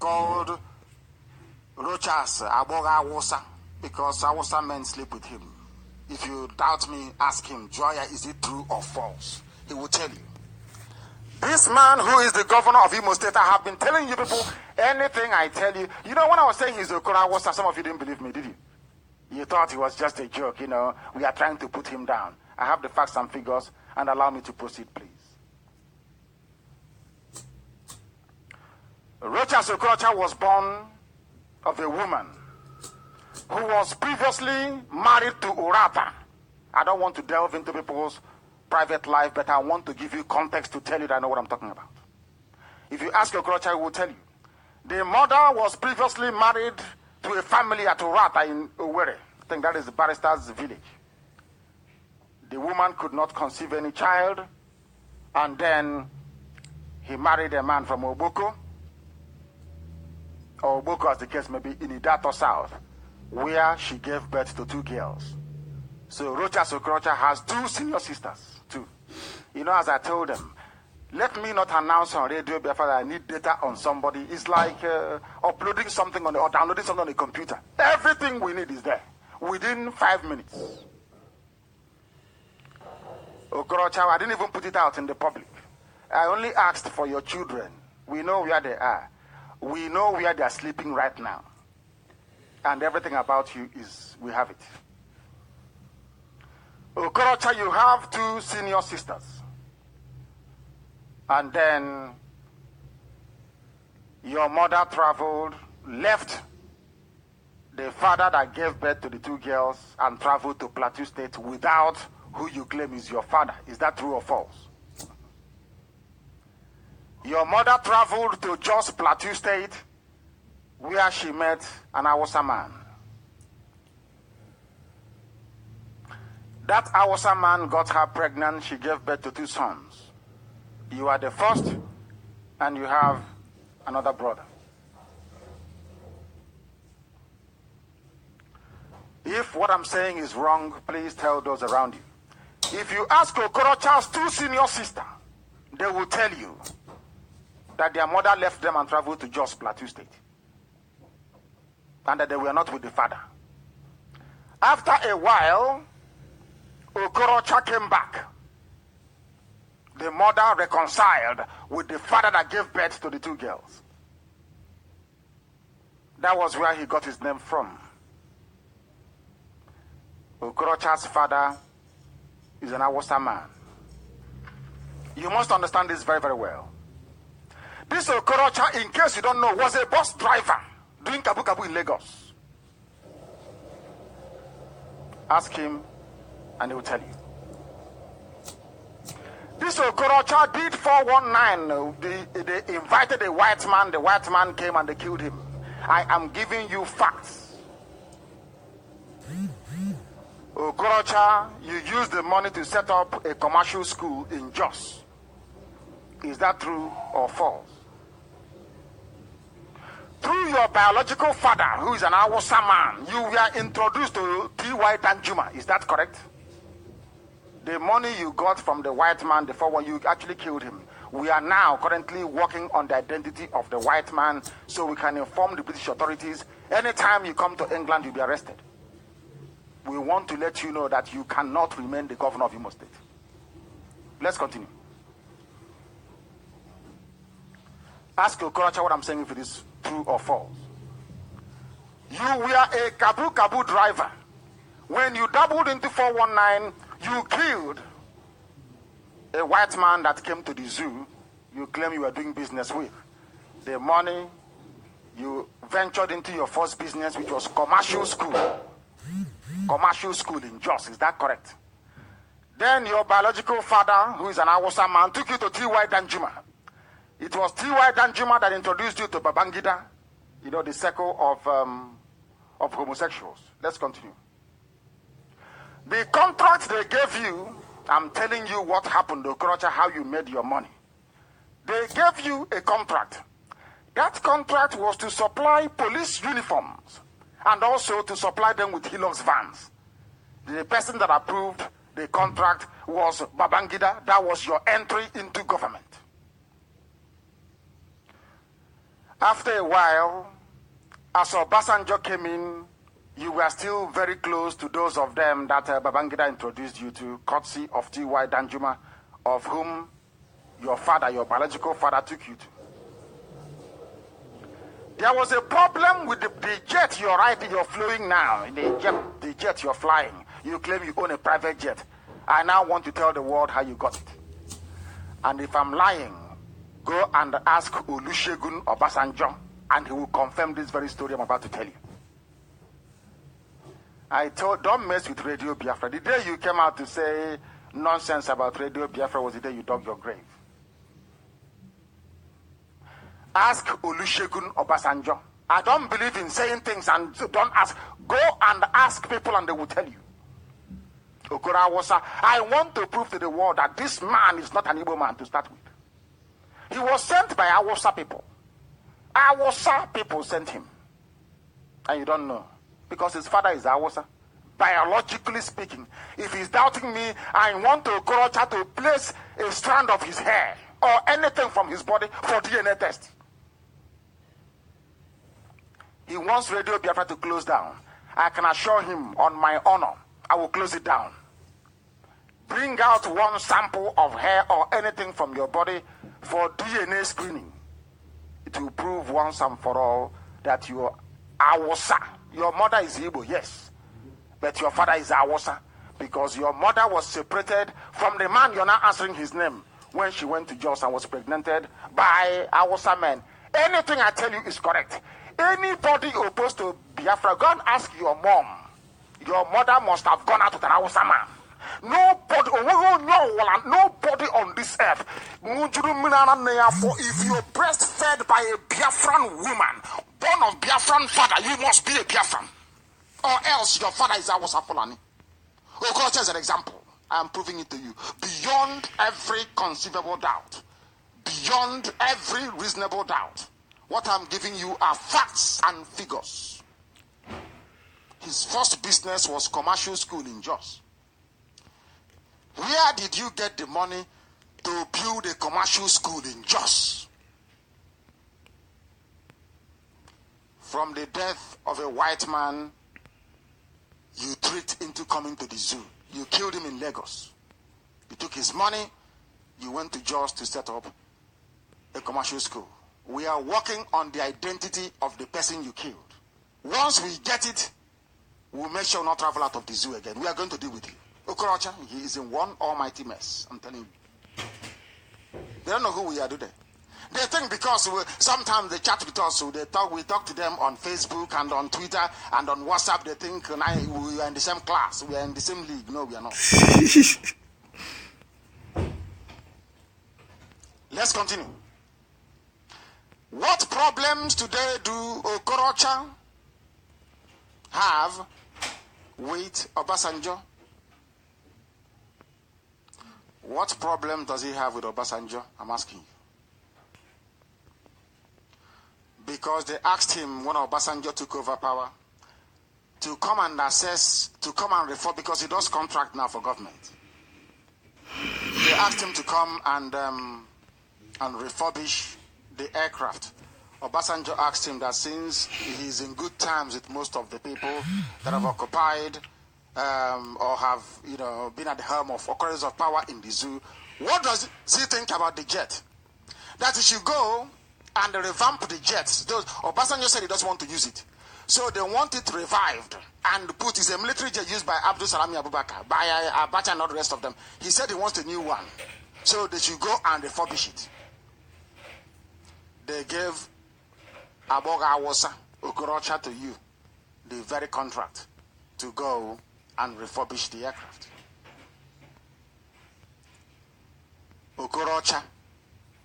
called Rochas Okorocha A because Hausa men sleep with him. If you doubt me, ask him, Joya, is it true or false? He will tell you. This man who is the governor of Imo State, I have been telling you people, anything I tell you. You know, when I was saying he's Okorocha, some of you didn't believe me, did you? You thought he was just a joke, you know. We are trying to put him down. I have the facts and figures, and allow me to proceed, please. Rochas Okorocha was born of a woman who was previously married to Urata. I don't want to delve into people's private life, but I want to give you context to tell you that I know what I'm talking about. If you ask Okorocha, he will tell you. The mother was previously married to a family at Urata in Owerri. I think that is the barrister's village. The woman could not conceive any child, and then he married a man from Oboko, or Oboko as the case may be, in Idato South, where she gave birth to 2 girls. So Rochas Okorocha has 2 senior sisters, too. You know, as I told them, let me not announce on radio Biafra that I need data on somebody. It's like uploading something on or downloading something on the computer. Everything we need is there within 5 minutes. Okorocha, I didn't even put it out in the public. I only asked for your children. We know where they are. We know where they are sleeping right now. And everything about you is, we have it. Okorocha, you have 2 senior sisters. And then your mother traveled, left the father that gave birth to the 2 girls and traveled to Plateau State without who you claim is your father. Is that true or false? Your mother traveled to Jos Plateau State where she met an Hausa man. That Hausa man got her pregnant. She gave birth to 2 sons. You are the first, and you have another brother. If what I'm saying is wrong, please tell those around you. If you ask Okorocha's 2 senior sisters, they will tell you that their mother left them and traveled to Jos Plateau State, and that they were not with the father. After a while, Okorocha came back. The mother reconciled with the father that gave birth to the 2 girls. That was where he got his name from. Okorocha's father is an Hausa man. You must understand this very, very well. This Okorocha, in case you don't know, was a bus driver doing kabu-kabu in Lagos. Ask him and he will tell you. This Okorocha did 419. They invited a white man. The white man came and they killed him. I am giving you facts. Okorocha, you used the money to set up a commercial school in Jos. Is that true or false? Through your biological father, who is an Hausa man, you were introduced to T.Y. Danjuma. Is that correct? The money you got from the white man, the 4-1, you actually killed him. We are now currently working on the identity of the white man so we can inform the British authorities. Anytime you come to England, you'll be arrested. We want to let you know that you cannot remain the governor of Imo State. Let's continue. Ask Okorocha what I'm saying, if it is true or false. You were a kabu-kabu driver. When you doubled into 419, you killed a white man that came to the zoo you claim you were doing business with. The money, you ventured into your first business, which was commercial school. Commercial school in Jos, is that correct? Then your biological father, who is an Hausa man, took you to T.Y. Danjuma. It was T.Y. Danjuma that introduced you to Babangida, you know, the circle of homosexuals. Let's continue. The contract they gave you, I'm telling you what happened, Okorocha, how you made your money. They gave you a contract. That contract was to supply police uniforms and also to supply them with Hilux vans. The person that approved the contract was Babangida. That was your entry into government. After a while, as Obasanjo came in, you were still very close to those of them that Babangida introduced you to, courtesy of T.Y. Danjuma, of whom your father, your biological father, took you to. There was a problem with the jet you're riding, you're flying now, the jet you're flying. You claim you own a private jet. I now want to tell the world how you got it. And if I'm lying, go and ask Olusegun Obasanjo, and he will confirm this very story I'm about to tell you. Don't mess with Radio Biafra. The day you came out to say nonsense about Radio Biafra was the day you dug your grave. Ask Olusegun Obasanjo. I don't believe in saying things and don't ask. Go and ask people and they will tell you. Okorocha, I want to prove to the world that this man is not an Igbo man to start with. He was sent by Awusa people. Awusa people sent him. And you don't know. Because his father is Awusa. Biologically speaking, if he's doubting me, I want Okorocha to place a strand of his hair or anything from his body for DNA test. He wants Radio Biafra to close down. I can assure him on my honor, I will close it down. Bring out one sample of hair or anything from your body for DNA screening. It will prove once and for all that you are Awusa. Your mother is Igbo, yes. But your father is Awusa. Because your mother was separated from the man you're not answering his name when she went to Jos and was pregnanted by Awusa men. Anything I tell you is correct. Anybody opposed to Biafra, go and ask your mom. Your mother must have gone out with an Awusa man. Nobody on this earth. If you're breastfed by a Biafran woman, born of Biafran father, you must be a Biafran. Or else your father is Awusa Fulani. Okorocha is an example. I am proving it to you. Beyond every conceivable doubt. Beyond every reasonable doubt. What I'm giving you are facts and figures. His first business was commercial school in Jos. Where did you get the money to build a commercial school in Jos? From the death of a white man, you tricked into coming to the zoo. You killed him in Lagos. You took his money. You went to Jos to set up a commercial school. We are working on the identity of the person you killed. Once we get it, we'll make sure not travel out of the zoo again. We are going to deal with you. Okorocha, he is in one almighty mess. I'm telling you. They don't know who we are, do they? They think because sometimes they chat with us, so we talk to them on Facebook and on Twitter and on WhatsApp. They think we are in the same class, we are in the same league. No, we are not. Let's continue. What problems today do Okorocha have with Obasanjo? What problem does he have with Obasanjo? I'm asking you. Because they asked him when Obasanjo took over power to come and assess, to come and reform, because he does contract now for government. They asked him to come and refurbish the aircraft. Obasanjo asked him that since he's in good terms with most of the people that have occupied or have, been at the helm of occurrence of power in the zoo, what does he think about the jet? That he should go and revamp the jets. Obasanjo said he doesn't want to use it. So they want it revived and put. It's a military jet used by Abdul Salami Abubakar, by Abacha and all the rest of them. He said he wants a new one. So they should go and refurbish it. They gave Awusa Okorocha to you, the very contract, to go and refurbish the aircraft. Okorocha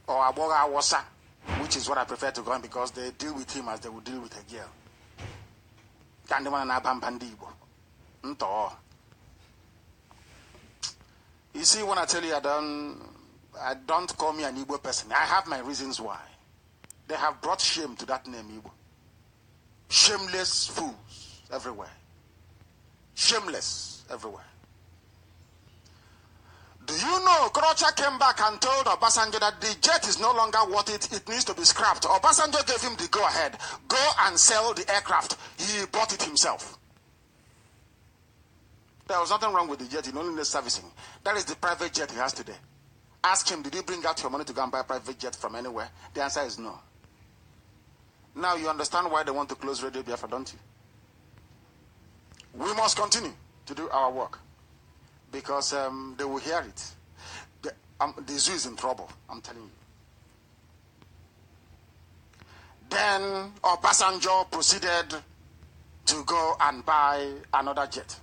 or Awusa, which is what I prefer to go on, because they deal with him as they would deal with a girl. You see, when I tell you I don't call me an Igbo person. I have my reasons why. They have brought shame to that name, Igbo. Shameless fools everywhere. Shameless everywhere. Do you know Okorocha came back and told Obasanjo that the jet is no longer worth it, it needs to be scrapped. Obasanjo gave him the go-ahead. Go and sell the aircraft. He bought it himself. There was nothing wrong with the jet, he only needs servicing. That is the private jet he has today. Ask him, did you bring out your money to go and buy a private jet from anywhere? The answer is no. Now you understand why they want to close Radio Biafra, don't you? We must continue to do our work. Because they will hear it. The zoo is in trouble, I'm telling you. Then Obasanjo proceeded to go and buy another jet.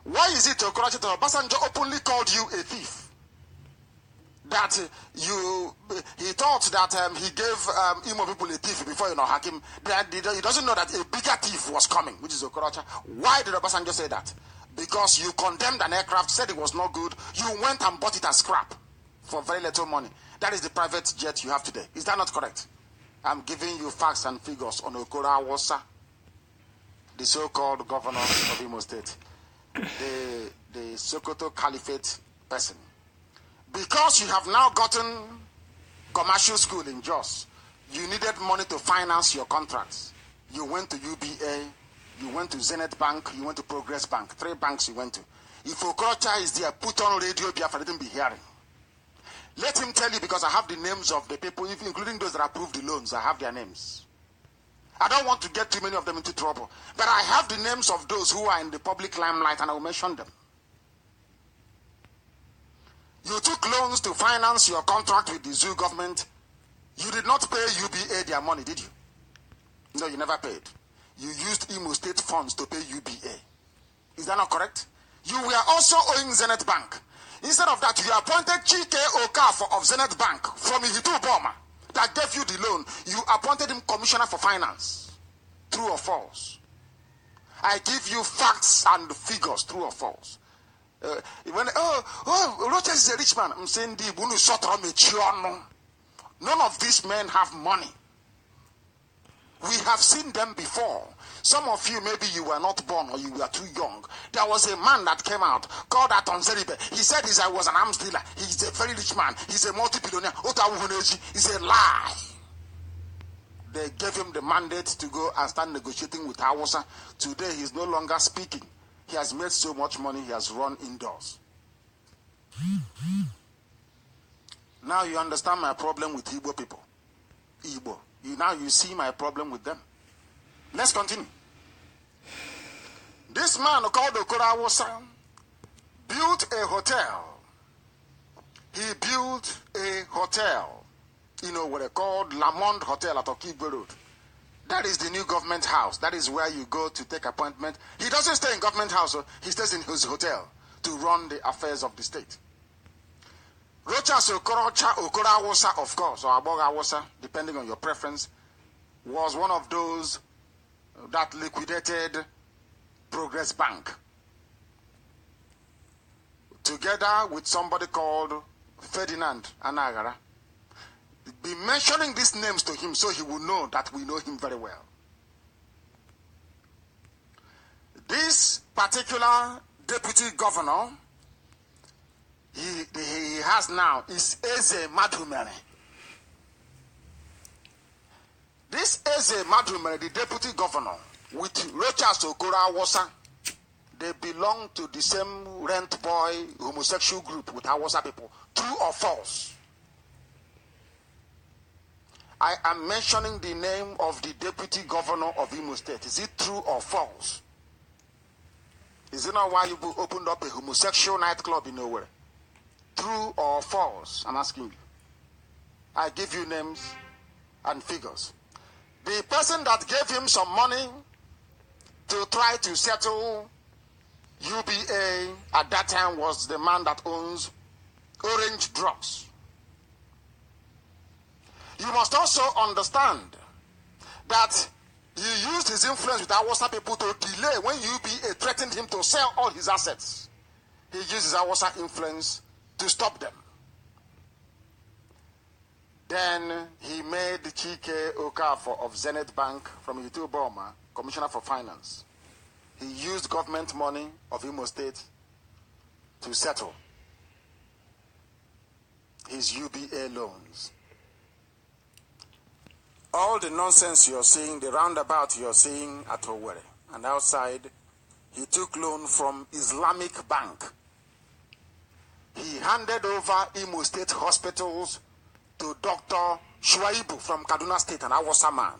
Why is it Okorocha that Obasanjo openly called you a thief? That he thought that he gave Imo people a thief before Hakim. He doesn't know that a bigger thief was coming, which is Okorocha. Why did Obasanjo say that? Because you condemned an aircraft, said it was not good, you went and bought it as scrap for very little money. That is the private jet you have today. Is that not correct? I'm giving you facts and figures on Okorocha, the so-called governor of Imo State, the Sokoto Caliphate person. Because you have now gotten commercial school in Jos, you needed money to finance your contracts. You went to UBA, you went to Zenith Bank, you went to Progress Bank. 3 banks you went to. If Okorocha is there, put on Radio Biafra, let him be hearing. Let him tell you, because I have the names of the people, including those that approved the loans. I have their names. I don't want to get too many of them into trouble. But I have the names of those who are in the public limelight, and I will mention them. You took loans to finance your contract with the zoo government. You did not pay UBA their money, did you? No, you never paid. You used Imo State funds to pay UBA. Is that not correct? You were also owing Zenith Bank. Instead of that, you appointed Chike Okafor of Zenith Bank from Ihitu Boma that gave you the loan. You appointed him Commissioner for Finance. True or false? I give you facts and figures, true or false. Rochas is a rich man. I'm saying none of these men have money. We have seen them before. Some of you, maybe you were not born or you were too young. There was a man that came out called Atonzeribe. He said I was an arms dealer. He's a very rich man. He's a multi-billionaire. It's a lie. They gave him the mandate to go and start negotiating with Hausa. Today, he's no longer speaking. He has made so much money, he has run indoors. Now you understand my problem with Igbo people. Igbo. Now you see my problem with them. Let's continue. This man called Okorocha built a hotel. He built a hotel, what they called Lamond Hotel at Okigwe Road. That is the new government house. That is where you go to take appointment. He doesn't stay in government house. He stays in his hotel to run the affairs of the state. Rochas Okorocha, of course, or Aboga, depending on your preference, was one of those that liquidated Progress Bank together with somebody called Ferdinand Anagara. Be mentioning these names to him so he will know that we know him very well. This particular deputy governor he has now is Eze Madumere. This Eze Madumere, the deputy governor, with Rochas Okorocha, they belong to the same rent boy homosexual group with Hausa people. True or false? I am mentioning the name of the deputy governor of Imo State. Is it true or false? Is it not why you opened up a homosexual nightclub in nowhere? True or false? I'm asking you. I give you names and figures. The person that gave him some money to try to settle UBA at that time was the man that owns Orange Drugs. You must also understand that he used his influence with Hausa people to delay when UBA threatened him to sell all his assets. He used his Hausa influence to stop them. Then he made Chike Okafor of Zenith Bank from Ihitu Boma Commissioner for Finance. He used government money of Imo State to settle. his UBA loans. All the nonsense you're seeing, the roundabout you're seeing at Owerri and outside, he took loan from Islamic Bank. He handed over Imo State hospitals to Dr. Shuaibu from Kaduna State, and Awasa man.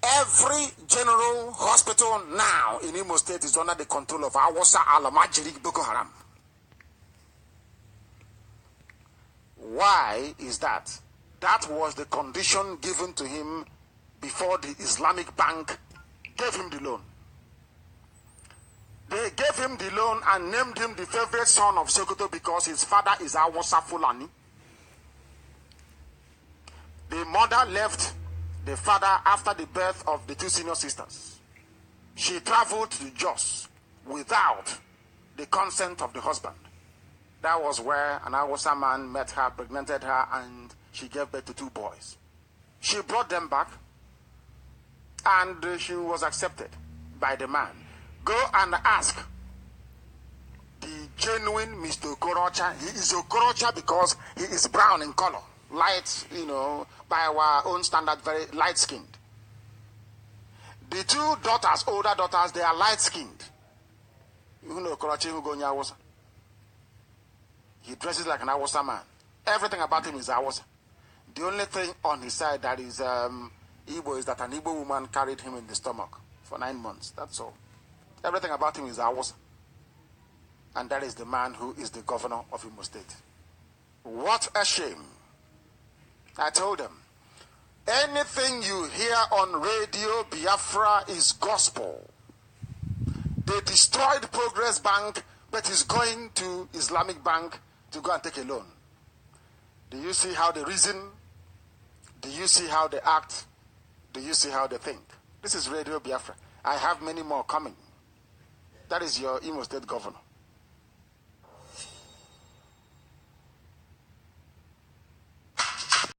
Every general hospital now in Imo State is under the control of Awasa Alamajiri Boko Haram. Why is that? That was the condition given to him before the Islamic Bank gave him the loan. They gave him the loan and named him the favorite son of Sokoto because his father is Awasa Fulani. The mother left the father after the birth of the two senior sisters. She traveled to Jos without the consent of the husband. That was where an Awasa man met her, pregnanted her, and she gave birth to 2 boys. She brought them back, and she was accepted by the man. Go and ask the genuine Mr. Okorocha. He is Okorocha because he is brown in color, light, by our own standard, very light-skinned. The 2 daughters, older daughters, they are light-skinned. You know Okorocha who go Awasa. He dresses like an Awasa man. Everything about him is Awasa. The only thing on his side that is Igbo is that an Igbo woman carried him in the stomach for 9 months. That's all. Everything about him is Awasa. And that is the man who is the governor of Imo State. What a shame. I told them, anything you hear on radio Biafra is gospel. They destroyed Progress Bank, but is going to Islamic Bank to go and take a loan. Do you see how they reason? Do you see how they act? Do you see how they think? This is Radio Biafra. I have many more coming. That is your Imo State governor.